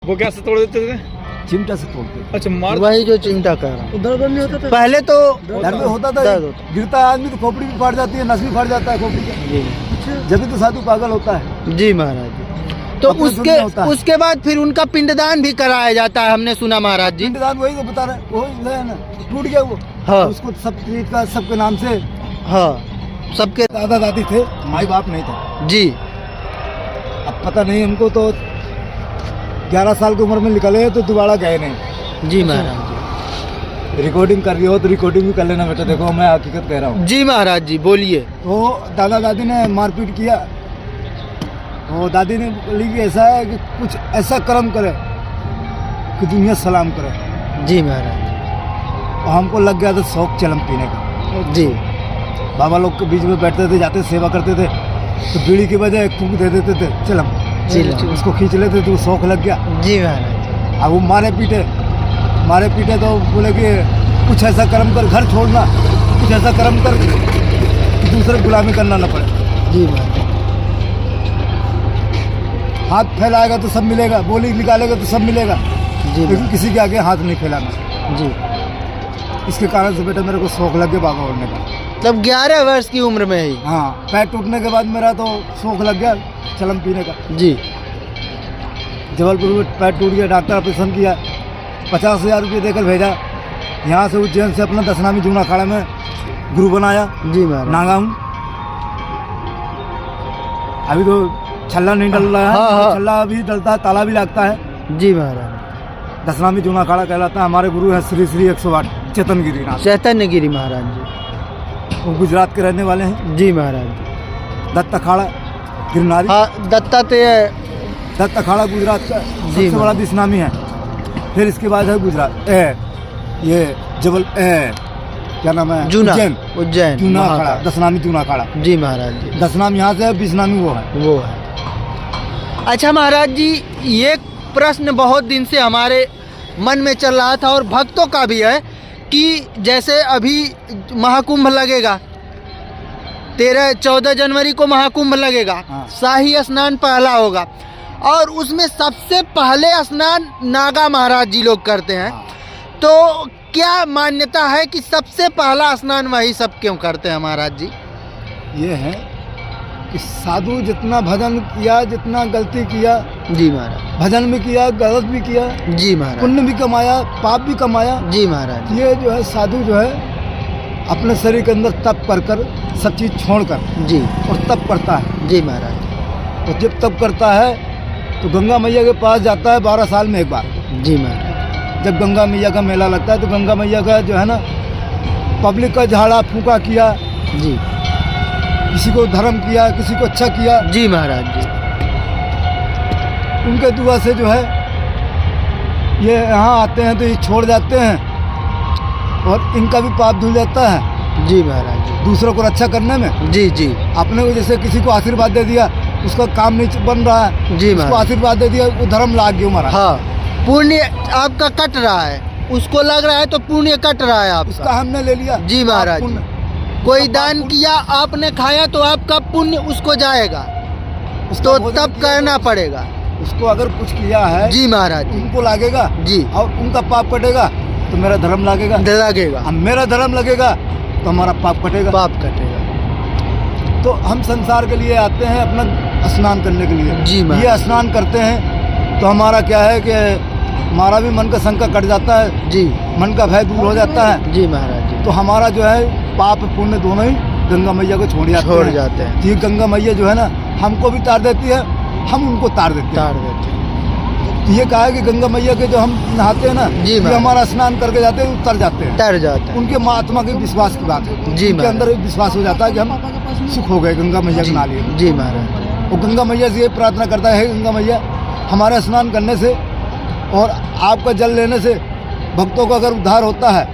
वो कैसे तोड़ देते थे? चिमटा से तोड़ते थे। अच्छा मार वही जो चिमटा कर रहा हूँ। दर्द नहीं होता था? पहले तो दर्द होता था, दर्द होता। गिरता है आदमी तो खोपड़ी भी फाट जाती है, नस भी फाट जाता है खोपड़ी का, जी जब भी तो साधु पागल होता है। जी महाराज जी। तो अपने दुनिया होता है। उसके बाद फिर उनका पिंडदान भी कराया जाता है, हमने सुना महाराज जी। पिंडदान वही तो बता रहे, वही है ना, टूट गया वो। हाँ। उसको सब चीज का सबके नाम से, हाँ सबके दादा दादी थे, माई बाप नहीं था। जी। अब पता नहीं हमको तो 11 साल की उम्र में निकले तो दोबारा गए नहीं। जी महाराज जी। रिकॉर्डिंग कर रही हो तो रिकॉर्डिंग भी कर लेना बेटा, देखो मैं हकीकत कह रहा हूँ। जी महाराज जी बोलिए। तो दादा दादी ने मारपीट किया, तो दादी ने बोली कि ऐसा है कि कुछ ऐसा कर्म करे कि दुनिया सलाम करे। जी महाराज और हमको लग गया था शौक चलम पीने का। जी। बाबा लोग के बीच में बैठते थे, जाते सेवा करते थे, तो बीड़ी की बजाय फूंक दे देते थे चलम, उसको खींच लेते थे, वो शौक लग गया। जी महाराज। अब वो मारे पीटे तो बोले कि कुछ ऐसा कर्म कर, घर छोड़ना, कुछ ऐसा कर्म कर कि दूसरे गुलामी करना न पड़े। जी महाराज। हाथ फैलाएगा तो सब मिलेगा, बोली निकालेगा तो सब मिलेगा, जी लेकिन किसी के आगे हाथ नहीं फैलाना। जी। इसके कारण से बेटा मेरे को शौक लग गया बाबा होने का। तब 11 वर्ष की उम्र में ही। हाँ, पैर टूटने के बाद मेरा तो शौक लग गया चलम पीने का। जी। जबलपुर में पैर टूट गया, डॉक्टर ऑपरेशन किया, 50,000 रुपये देकर भेजा। यहाँ से उज्जैन से अपना दसनामी जूना अखाड़ा में गुरु बनाया। जी महाराज। नागा हूँ, अभी तो छल्ला नहीं डल रहा है। हाँ, हाँ। छल्ला भी डलता है, ताला भी लगता है। जी महाराज। दसनामी जूना अखाड़ा कहलाता है। हमारे गुरु हैं श्री श्री 108 चेतन गिरीनाथ, चैतन्य गिरी महाराज जी। वो गुजरात के रहने वाले हैं। जी महाराज जी। दत्त अखाड़ा गिरनारी, हाँ दत्तात्रेय। दत्त अखाड़ा गुजरात का सबसे बड़ा दसनामी है। फिर इसके बाद है गुजरात ये क्या नाम है, जूना उज्जैन जूना अखाड़ा, महाकाल। दसनामी जूना अखाड़ा। जी महाराज जी। दसनाम यहाँ से है, बीसनामी वो है। वो है। अच्छा महाराज जी, ये प्रश्न बहुत दिन से हमारे मन में चल रहा था और भक्तों का भी है कि जैसे अभी महाकुंभ लगेगा, 13-14 जनवरी को महाकुंभ लगेगा। हाँ। शाही स्नान पहला होगा और उसमें सबसे पहले स्नान नागा महाराज जी लोग करते हैं। हाँ। तो क्या मान्यता है कि सबसे पहला स्नान वही सब क्यों करते हैं महाराज जी? ये है कि साधु जितना भजन किया, जितना गलती किया, जी महाराज। भजन भी किया, गलत भी किया, जी महाराज। पुण्य भी कमाया, पाप भी कमाया। जी महाराज। ये जो है साधु जो है अपने शरीर के अंदर तप कर सब चीज़ छोड़कर जी। और तप करता है। जी महाराज। तो जब तप करता है तो गंगा मैया के पास जाता है 12 साल में एक बार। जी महाराज। जब गंगा मैया का मेला लगता है तो गंगा मैया का जो है ना, पब्लिक का झाड़ा फूका किया, जी। किसी को धर्म किया, किसी को अच्छा किया, जी महाराज जी। उनके दुआ से जो है ये यहाँ आते हैं तो ये छोड़ जाते हैं और इनका भी पाप धुल जाता है। जी महाराज जी। दूसरों को रक्षा करने में। जी जी। अपने को जैसे किसी को आशीर्वाद दे दिया, उसका काम नहीं बन रहा है, जी उसको महाराज। आशीर्वाद दे दिया, वो धर्म लाग गया हमारा। हाँ, पुण्य आपका कट रहा है, उसको लग रहा है तो पुण्य कट रहा है आपका। उसका हमने ले लिया। जी महाराज। पुण्य। कोई दान किया, आपने खाया तो आपका पुण्य उसको जाएगा, तो भोजन तब किया करना पड़ेगा। उसको अगर कुछ किया है जी महाराज जी। उनको लागेगा जी। और उनका पाप कटेगा तो मेरा धर्म लगेगा। लगेगा। अब मेरा धर्म लगेगा तो हमारा पाप कटेगा। पाप कटेगा। तो हम संसार के लिए आते हैं अपना स्नान करने के लिए। जी महाराज। ये स्नान करते हैं तो हमारा क्या है कि हमारा भी मन का शंका कट जाता है, जी। मन का भय दूर हो जाता है। जी महाराज जी। तो हमारा जो है पाप पुण्य दोनों ही गंगा मैया को छोड़ जाते हैं। ये गंगा मैया जो है ना हमको भी तार देती है, हम उनको तार देते हैं। तो ये कहा है कि गंगा मैया के जो हम नहाते हैं ना, ये हमारा स्नान करके जाते हैं, उतर जाते हैं, तर जाते हैं। उनके महात्मा के विश्वास की बात है। जी। उनके अंदर एक विश्वास हो जाता है कि हम सुख हो गए गंगा मैया के नहा लिए। जी महाराज। वो गंगा मैया से ये प्रार्थना करता है, गंगा मैया हमारे स्नान करने से और आपका जल लेने से भक्तों का अगर उद्धार होता है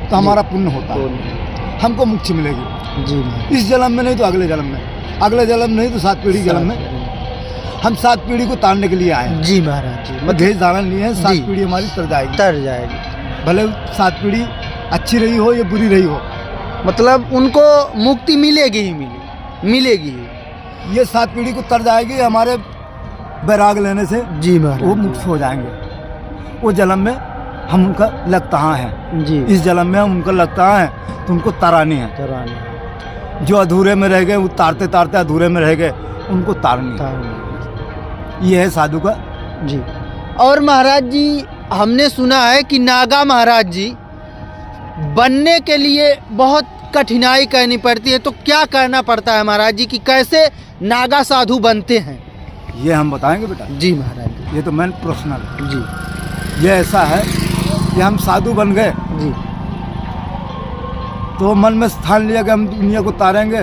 तो हमारा पुण्य होता है, हमको मुक्ति मिलेगी। जी। इस जन्म में नहीं तो अगले जन्म में, अगले जन्म नहीं तो 7 पीढ़ी जन्म में। हम 7 पीढ़ी को तारने के लिए आए। जी महाराज जी। भेज धारण लिए हैं, 7 पीढ़ी हमारी तर जाएगी। भले 7 पीढ़ी अच्छी रही हो या बुरी रही हो, मतलब उनको मुक्ति मिलेगी ही मिलेगी। ये 7 पीढ़ी को तर जाएगी। हमारे बैराग लेने से जी महाराज। वो मुक्त हो जाएंगे। वो जन्म में हम उनका लगता है, जी इस जन्म में हम उनका लगता है तो उनको तारानी है। तरानी जो अधूरे में रह गए वो तारते तारते अधूरे में रह गए, उनको तारनी है। तरानी ये है साधु का। जी। और महाराज जी हमने सुना है कि नागा महाराज जी बनने के लिए बहुत कठिनाई करनी पड़ती है, तो क्या करना पड़ता है महाराज जी कि कैसे नागा साधु बनते हैं? ये हम बताएंगे बेटा। जी महाराज ये तो मेन पर्सनल है। जी ये ऐसा है कि हम साधु बन गए जी तो मन में स्थान लिया कि हम दुनिया को तारेंगे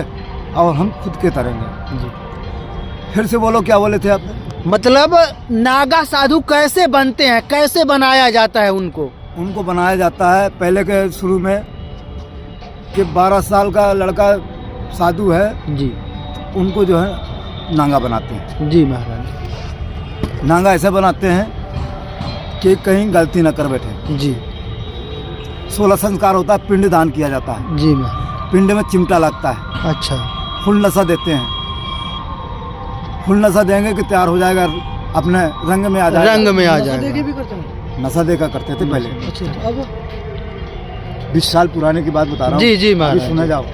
और हम खुद के तरेंगे। जी। फिर से बोलो, क्या बोले थे आपने? मतलब नागा साधु कैसे बनते हैं, कैसे बनाया जाता है उनको? उनको बनाया जाता है पहले के शुरू में कि 12 साल का लड़का साधु है, जी उनको जो है नांगा बनाते हैं। जी महाराज। नांगा ऐसे बनाते हैं कि कहीं गलती न कर बैठे। जी 16 संस्कार होता है, पिंड दान किया जाता है। जी महाराज। पिंड में चिमटा लगता है, अच्छा। फुल नशा देते हैं। फुल नशा देंगे कि तैयार हो जाएगा, अपने रंग में आ जाएगा। रंग में आ जाएगा। नशा देखा करते थे पहले। अच्छा, अब 20 साल पुराने की बात बता रहा हूँ। जी जी अभी महाराज। सुना जाओ।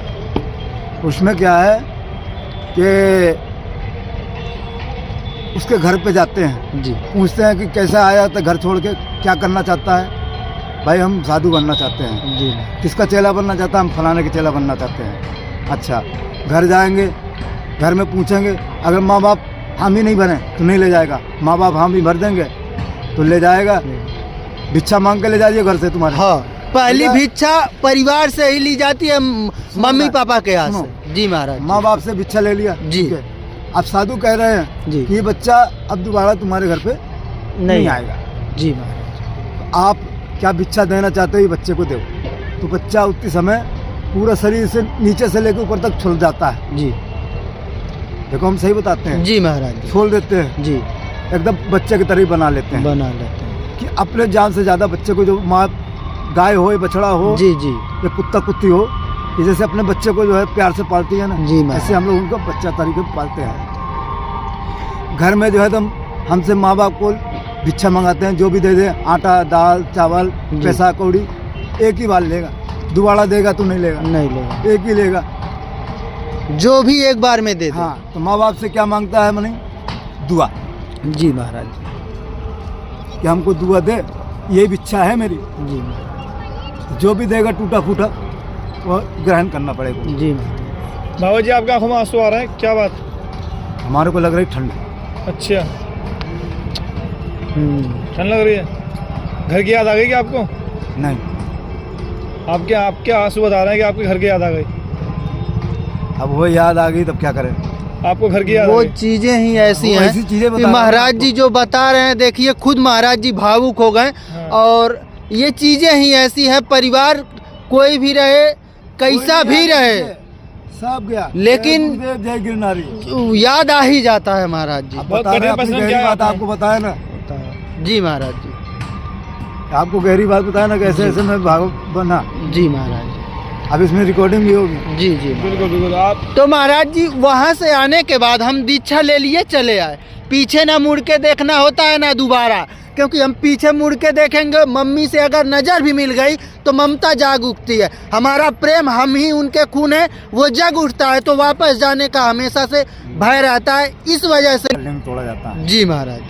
उसमें क्या है कि उसके घर पे जाते हैं, जी पूछते हैं कि कैसे आया था घर छोड़ के, क्या करना चाहता है? भाई हम साधु बनना चाहते हैं। जी किसका चेला बनना चाहता है? हम फलाने के चेला बनना चाहते हैं। अच्छा, घर जाएंगे, घर में पूछेंगे, अगर माँ बाप हम ही नहीं बने तो नहीं ले जाएगा, माँ बाप हम ही भर देंगे तो ले जाएगा। भिक्षा मांग के ले जाइए घर से तुम्हारे। हाँ, पहली भिक्षा परिवार से ही ली जाती है, मम्मी पापा के यहाँ से। जी महाराज। माँ बाप से भिक्षा ले लिया, जी। ठीक है। अब साधु कह रहे हैं जी। कि ये बच्चा अब दोबारा तुम्हारे घर पे नहीं आएगा। जी महाराज। आप क्या भिक्षा देना चाहते हो, ये बच्चे को दो। तो बच्चा उतनी समय पूरा शरीर से नीचे से लेकर ऊपर तक छुल जाता है। जी देखो हम सही बताते हैं। जी महाराज। छोड़ देते हैं, जी एकदम बच्चे की तरह बना लेते हैं बना लेते हैं। कि अपने जान से ज्यादा बच्चे को, जो माँ गाय हो या बछड़ा हो जी जी या कुत्ता कुत्ती हो, कि जैसे अपने बच्चे को जो है प्यार से पालती है ना, जी महाराज। ऐसे हम लोग उनको बच्चा तरीके से पालते हैं। घर में जो है तो हमसे माँ बाप को भिक्षा मंगाते हैं, जो भी दे दे, आटा दाल चावल जी। पैसा कौड़ी, एक ही बार लेगा। दोबारा देगा तो नहीं लेगा, नहीं लेगा, एक ही लेगा। जो भी एक बार में दे दे। हाँ, तो माँ बाप से क्या मांगता है मनी? दुआ, जी महाराज। कि हमको दुआ दे, यही इच्छा है मेरी। जी महाराज। जो भी देगा टूटा फूटा वो ग्रहण करना पड़ेगा। जी महाराज। बाबा जी आपकी आंखों में आंसू आ रहा है, क्या बात? हमारे को लग रही ठंड। अच्छा, ठंड लग रही है। घर की याद आ गई क्या आपको? नहीं, आपके आंसू बता रहे हैं कि आपके घर की याद आ गई। अब वो याद आ गई तब क्या करें? आपको घर की याद आ वो गई। चीजें ही ऐसी वो हैं ऐसी चीजें बता कि रहा हूं महाराज आपको। जी जो बता रहे हैं, देखिए खुद महाराज जी भावुक हो गए। हाँ। और ये चीजें ही ऐसी है, परिवार कोई भी रहे, कैसा भी रहे, सब गया, लेकिन जय गुरुदेव, जय गिरनारी, याद आ ही जाता है महाराज जी। आप बहुत बता रहे हैं, कठिन अपनी प्रश्न गहरी क्या है बात आपने? आपको बताया ना, जी महाराज जी। आपको गहरी बात बताया ना, कैसे ऐसे मैं भाग बना। जी महाराज अब इसमें रिकॉर्डिंग भी होगी। जी। जी बिल्कुल बिल्कुल। आप तो महाराज जी वहाँ से आने के बाद हम दीक्षा ले लिए चले आए। पीछे ना मुड़ के देखना होता है ना दोबारा, क्योंकि हम पीछे मुड़ के देखेंगे, मम्मी से अगर नज़र भी मिल गई तो ममता जाग उठती है। हमारा प्रेम हम ही उनके खून है, वो जग उठता है, तो वापस जाने का हमेशा से भय रहता है। इस वजह से लिंग तोड़ा जाता है। जी महाराज।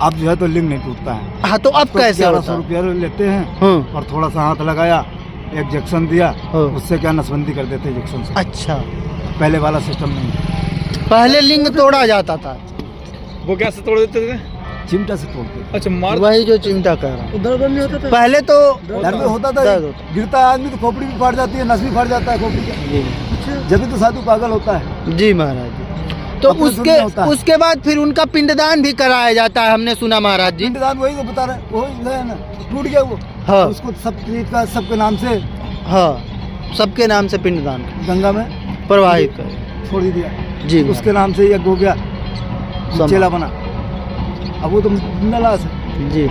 अब जो है तो लिंग नहीं टूटता है। हाँ, तो अब तो कैसे 1100 होता? रुपया लेते हैं हाँ, और थोड़ा सा हाथ लगाया, एक जंक्शन दिया, हाँ। उससे क्या नसबंदी कर देते जंक्शन से। अच्छा, पहले वाला सिस्टम नहीं, पहले लिंग तोड़ा जाता था, वो कैसे तोड़ देते थे? चिमटा से तोड़ते। अच्छा, मार वही जो चिमटा कर रहा हूँ। दर्द नहीं होता था पहले तो दर्द होता था, दर्द होता। गिरता है आदमी तो खोपड़ी भी फाट जाती है, नस भी फाट जाता है खोपड़ी का। जी जब भी तो साधु पागल होता है। जी महाराज जी। तो अपने दुनिया होता है। उसके बाद फिर उनका पिंडदान भी कराया जाता है, हमने सुना महाराज जी। पिंडदान वही तो बता रहे, वही है ना, टूट गया वो। हाँ। उसको सब चीज का सबके नाम से हाँ, सबके नाम से पिंडदान गंगा में प्रवाहित कर। छोड़ ही दिया। जी उसके नाम से यज्ञ हो गया, सम- चेला बना। अब वो तो नलास है, जी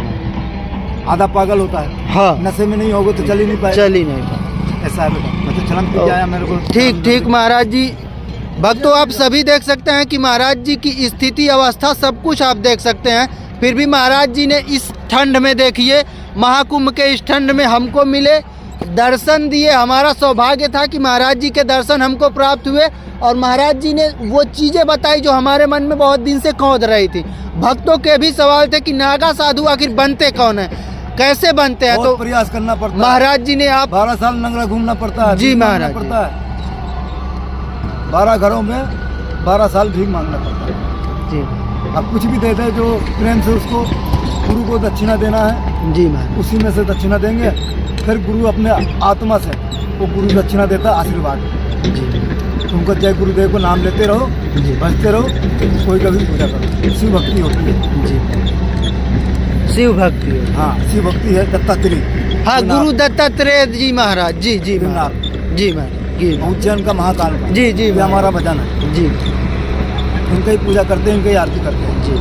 आधा पागल होता है। हाँ, नशे में नहीं होगा तो चल ही नहीं पाए। चल ही नहीं पाया। ऐसा है बेटा, मैं तो चलन पी के आया, मेरे को ठीक ठीक महाराज जी। भक्तों आप सभी देख सकते हैं कि महाराज जी की स्थिति अवस्था सब कुछ आप देख सकते हैं, फिर भी महाराज जी ने इस ठंड में देखिए महाकुंभ के इस ठंड में हमको मिले, दर्शन दिए। हमारा सौभाग्य था कि महाराज जी के दर्शन हमको प्राप्त हुए और महाराज जी ने वो चीज़ें बताई जो हमारे मन में बहुत दिन से कौंध रही थी। भक्तों के भी सवाल थे कि नागा साधु आखिर बनते कौन है, कैसे बनते हैं, तो प्रयास करना पड़ता है। महाराज जी ने आप 12 साल नंगरा घूमना पड़ता है। जी महाराज पड़ता है 12 घरों में 12 साल भीख मांगना पड़ता है जी। अब कुछ भी देते हैं जो प्रेम से उसको गुरु को दक्षिणा देना है जी महाराज, उसी में से दक्षिणा देंगे, फिर गुरु अपने आत्मा से वो गुरु दक्षिणा देता है आशीर्वाद। तुमको जय गुरुदेव को नाम लेते रहो, बजते रहो, कोई कभी पूजा करो, शिव भक्ति होती है जी शिव भक्ति। हाँ शिव भक्ति है दत्तात्रेय। हाँ गुरु दत्तात्रेय जी महाराज जी जी महाराज जी महाराज जी उज्जैन का महाकाल जी जी हमारा भजन है जी, इनका ही पूजा करते हैं, इनका ही आरती करते हैं जी।